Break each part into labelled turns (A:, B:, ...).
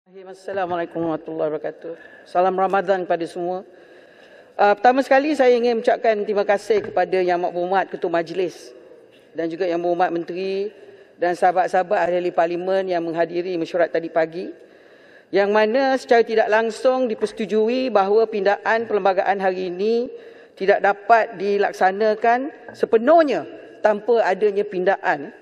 A: Assalamualaikum warahmatullahi wabarakatuh. Salam Ramadan kepada semua. Pertama sekali saya ingin mengucapkan terima kasih kepada Yang Amat Berhormat Ketua Majlis dan juga Yang Berhormat Menteri dan sahabat-sahabat ahli parlimen yang menghadiri mesyuarat tadi pagi, yang mana secara tidak langsung dipersetujui bahawa pindaan perlembagaan hari ini tidak dapat dilaksanakan sepenuhnya tanpa adanya pindaan.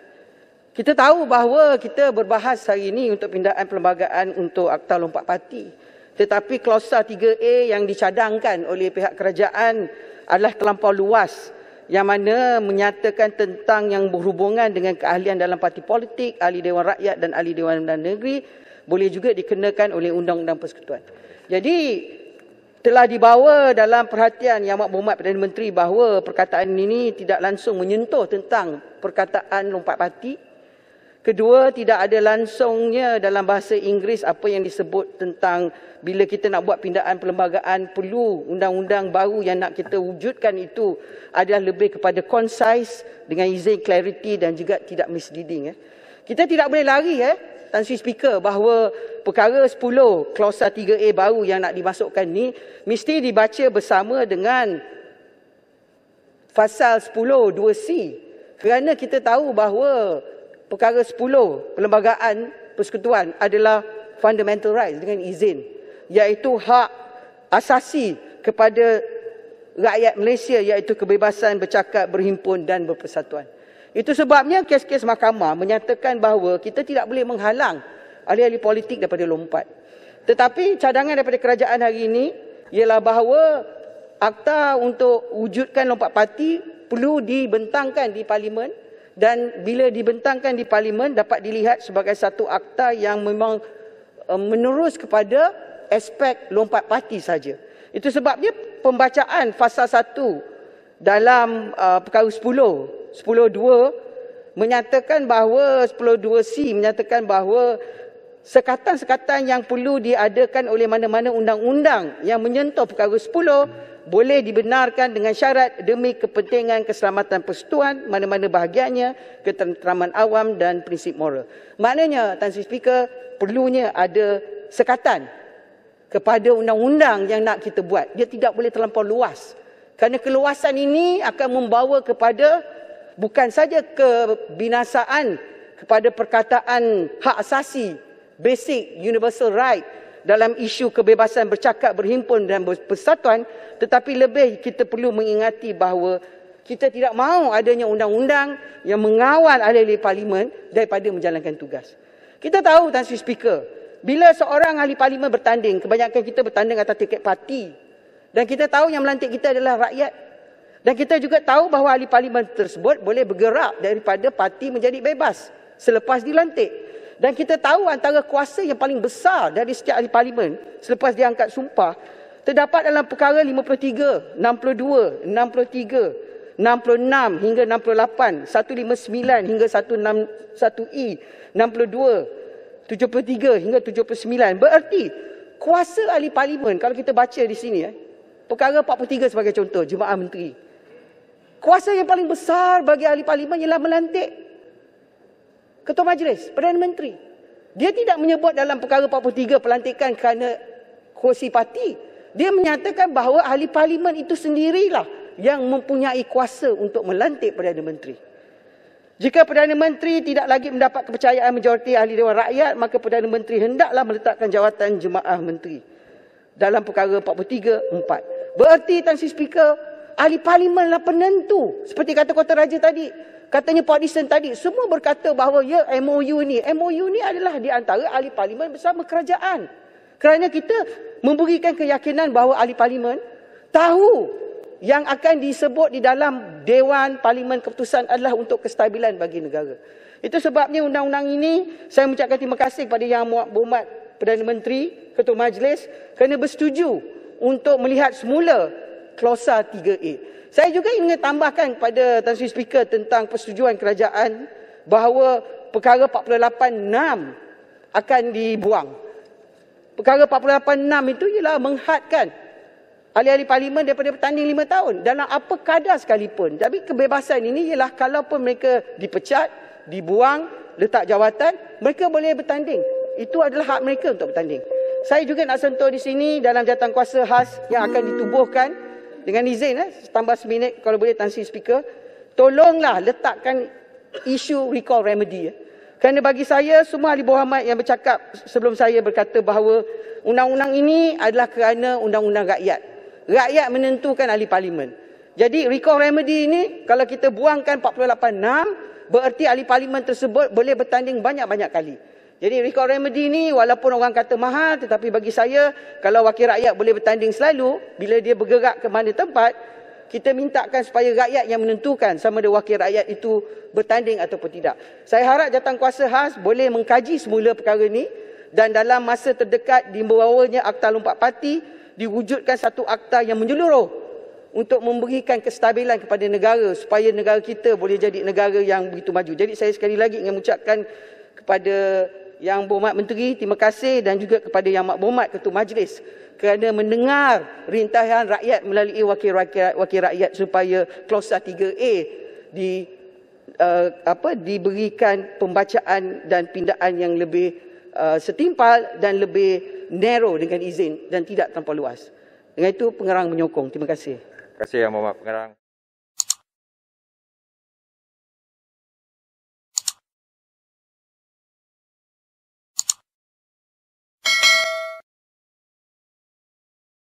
A: Kita tahu bahawa kita berbahas hari ini untuk pindaan perlembagaan untuk Akta Lompat Parti. Tetapi klausa 3A yang dicadangkan oleh pihak kerajaan adalah terlampau luas, yang mana menyatakan tentang yang berhubungan dengan keahlian dalam parti politik, ahli Dewan Rakyat dan ahli Dewan Undangan Negeri boleh juga dikenakan oleh Undang-Undang Persekutuan. Jadi telah dibawa dalam perhatian Yang Amat Berhormat Perdana Menteri bahawa perkataan ini tidak langsung menyentuh tentang perkataan lompat parti. Kedua, tidak ada langsungnya dalam bahasa Inggeris apa yang disebut tentang bila kita nak buat pindaan perlembagaan perlu undang-undang baru yang nak kita wujudkan itu adalah lebih kepada concise dengan izin clarity dan juga tidak misleading. Kita tidak boleh lari Tan Sri Speaker bahawa perkara 10 klausa 3A baru yang nak dimasukkan ni mesti dibaca bersama dengan pasal 10 2C, kerana kita tahu bahawa perkara 10 perlembagaan persekutuan adalah fundamental rights dengan izin, iaitu hak asasi kepada rakyat Malaysia, iaitu kebebasan bercakap, berhimpun dan berpersatuan. Itu sebabnya kes-kes mahkamah menyatakan bahawa kita tidak boleh menghalang ahli-ahli politik daripada lompat. Tetapi cadangan daripada kerajaan hari ini ialah bahawa akta untuk wujudkan lompat parti perlu dibentangkan di parlimen. Dan bila dibentangkan di parlimen dapat dilihat sebagai satu akta yang memang menerus kepada aspek lompat parti saja. Itu sebabnya pembacaan fasa 1 dalam perkara 10.2 menyatakan bahawa 10.2C menyatakan bahawa sekatan-sekatan yang perlu diadakan oleh mana-mana undang-undang yang menyentuh perkara 10 boleh dibenarkan dengan syarat demi kepentingan keselamatan persekutuan mana-mana bahagiannya, ketenteraman awam dan prinsip moral. Maknanya, Tan Sri Speaker, perlunya ada sekatan kepada undang-undang yang nak kita buat. Dia tidak boleh terlampau luas. Kerana keluasan ini akan membawa kepada bukan saja kebinasaan kepada perkataan hak asasi, basic universal right, dalam isu kebebasan bercakap, berhimpun dan bersatuan, tetapi lebih kita perlu mengingati bahawa kita tidak mahu adanya undang-undang yang mengawal ahli-ahli parlimen daripada menjalankan tugas. Kita tahu, Tan Sri Speaker, bila seorang ahli parlimen bertanding, kebanyakan kita bertanding atas tiket parti. Dan kita tahu yang melantik kita adalah rakyat. Dan kita juga tahu bahawa ahli parlimen tersebut boleh bergerak daripada parti menjadi bebas selepas dilantik. Dan kita tahu antara kuasa yang paling besar dari setiap ahli parlimen selepas diangkat sumpah terdapat dalam perkara 53, 62, 63, 66 hingga 68, 159 hingga 161E, 62, 73 hingga 79. Bererti kuasa ahli parlimen, kalau kita baca di sini perkara 43 sebagai contoh, Jemaah Menteri. Kuasa yang paling besar bagi ahli parlimen ialah melantik Ketua Majlis, Perdana Menteri. Dia tidak menyebut dalam perkara 43 pelantikan kerana kursi parti. Dia menyatakan bahawa ahli parlimen itu sendirilah yang mempunyai kuasa untuk melantik Perdana Menteri. Jika Perdana Menteri tidak lagi mendapat kepercayaan majoriti ahli Dewan Rakyat, maka Perdana Menteri hendaklah meletakkan jawatan Jemaah Menteri. Dalam perkara 43.4. Bererti, Tan Sri Speaker, ahli parlimenlah penentu. Seperti kata Kota Raja tadi. Katanya Pak Dixon tadi, semua berkata bahawa ya MOU ni adalah di antara ahli parlimen bersama kerajaan. Kerana kita memberikan keyakinan bahawa ahli parlimen tahu yang akan disebut di dalam Dewan Parlimen Keputusan adalah untuk kestabilan bagi negara. Itu sebabnya undang-undang ini saya mengucapkan terima kasih kepada Yang Amat Berhormat Perdana Menteri, Ketua Majlis kerana bersetuju untuk melihat semula klausa 3A. Saya juga ingin tambahkan kepada Tan Sri Speaker tentang persetujuan kerajaan bahawa perkara 48.6 akan dibuang. Perkara 48.6 itu ialah menghadkan ahli-ahli parlimen daripada bertanding 5 tahun dalam apa kadar sekalipun. Tapi kebebasan ini ialah kalaupun mereka dipecat, dibuang, letak jawatan, mereka boleh bertanding. Itu adalah hak mereka untuk bertanding. Saya juga nak sentuh di sini dalam jawatankuasa khas yang akan ditubuhkan dengan izin, tambah seminit kalau boleh Tan Sri Speaker, tolonglah letakkan isu recall remedy. Kerana bagi saya, semua ahli berhormat yang bercakap sebelum saya berkata bahawa undang-undang ini adalah kerana undang-undang rakyat. Rakyat menentukan ahli parlimen. Jadi recall remedy ini kalau kita buangkan 48(6), bererti ahli parlimen tersebut boleh bertanding banyak-banyak kali. Jadi recall remedy ini walaupun orang kata mahal, tetapi bagi saya kalau wakil rakyat boleh bertanding selalu, bila dia bergerak ke mana tempat, kita mintakan supaya rakyat yang menentukan sama ada wakil rakyat itu bertanding ataupun tidak. Saya harap jawatankuasa khas boleh mengkaji semula perkara ini dan dalam masa terdekat dibawanya Akta Lompat Parti diwujudkan satu akta yang menyeluruh untuk memberikan kestabilan kepada negara supaya negara kita boleh jadi negara yang begitu maju. Jadi saya sekali lagi ingin mengucapkan kepada Yang Berhormat Menteri, terima kasih, dan juga kepada Yang Berhormat Ketua Majlis kerana mendengar rintahan rakyat melalui wakil rakyat supaya Klausa 3A diberikan pembacaan dan pindaan yang lebih setimpal dan lebih narrow dengan izin dan tidak terlampau luas. Dengan itu pengarang menyokong. Terima kasih.
B: Terima kasih Yang Berhormat Pengarang.